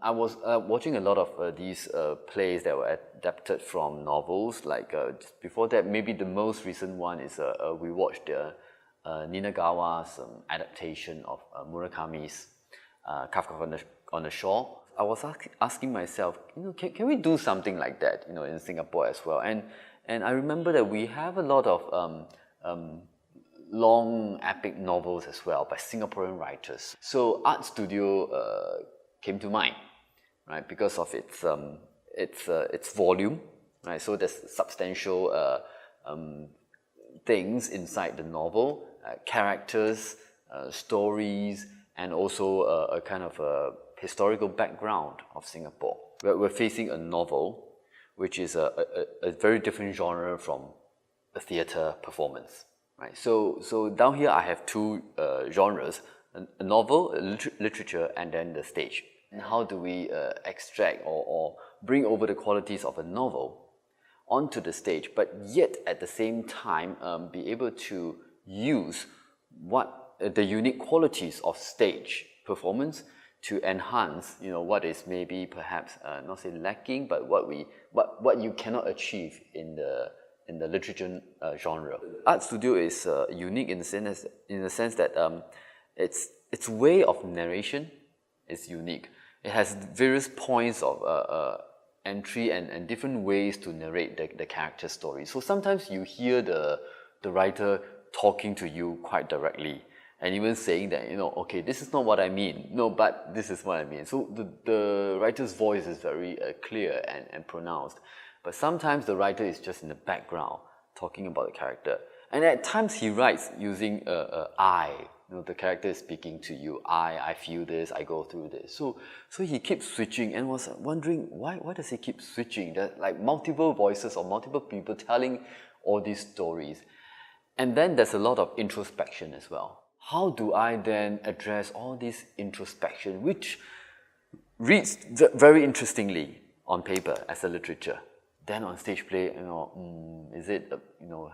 I was watching a lot of these plays that were adapted from novels. Like before that, maybe the most recent one is we watched Ninagawa's adaptation of Murakami's Kafka on the Shore. I was asking myself, can we do something like that, in Singapore as well? And I remember that we have a lot of long epic novels as well by Singaporean writers. So Art Studio came to mind, right? Because of its volume, right? So there's substantial things inside the novel, characters, stories, and also a kind of a historical background of Singapore. We're facing a novel which is a very different genre from a theatre performance, right? So down here I have two genres, a novel, literature, and then the stage. And how do we extract or bring over the qualities of a novel onto the stage, but yet at the same time be able to use what the unique qualities of stage performance to enhance, what is maybe perhaps not say lacking, but what you cannot achieve in the literature genre. Art Studio is unique in the sense that its way of narration is unique. It has various points of entry and different ways to narrate the character story. So sometimes you hear the writer talking to you quite directly, and even saying that, okay, this is not what I mean. No, but this is what I mean. So the writer's voice is very clear and pronounced. But sometimes the writer is just in the background talking about the character. And at times he writes using I. The character is speaking to you. I feel this, I go through this. So he keeps switching, and was wondering, why does he keep switching? There's like multiple voices or multiple people telling all these stories. And then there's a lot of introspection as well. How do I then address all this introspection, which reads very interestingly on paper as a literature? Then on stage play, is it,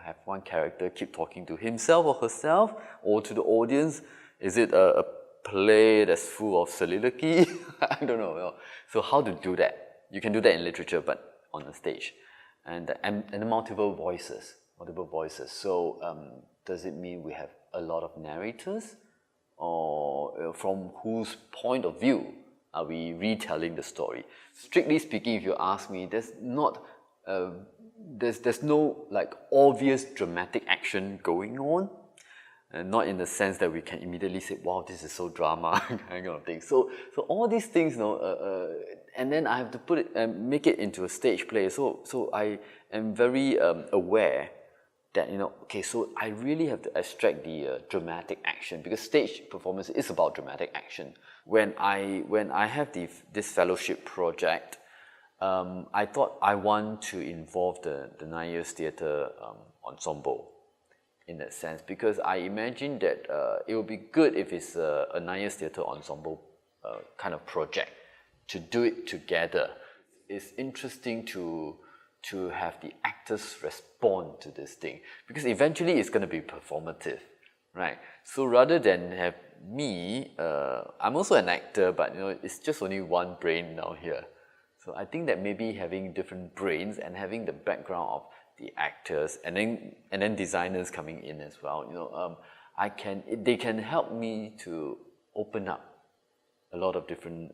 have one character keep talking to himself or herself, or to the audience? Is it a play that's full of soliloquy? I don't know. So how to do that? You can do that in literature, but on the stage. And the multiple voices. So does it mean we have a lot of narrators, or from whose point of view are we retelling the story? Strictly speaking, if you ask me, there's no like obvious dramatic action going on, and not in the sense that we can immediately say, wow, this is so drama kind of thing. So all these things, and then I have to put it and make it into a stage play. So I am very aware that, okay, so I really have to extract the dramatic action, because stage performance is about dramatic action. When I have this fellowship project, I thought I want to involve the 9 Years Theatre ensemble in that sense, because I imagine that it would be good if it's a 9 Years Theatre ensemble kind of project, to do it together. It's interesting to have the actors respond to this thing, because eventually it's going to be performative, right? So rather than have me, I'm also an actor, but it's just only one brain down here. So I think that maybe having different brains and having the background of the actors and then designers coming in as well, they can help me to open up a lot of different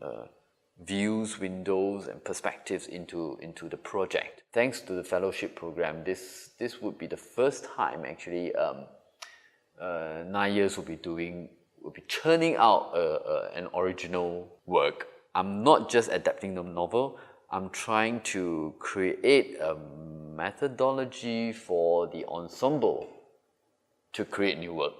views, windows, and perspectives into the project. Thanks to the fellowship program, this would be the first time actually 9 Years will be churning out an original work. I'm not just adapting the novel, I'm trying to create a methodology for the ensemble to create new work.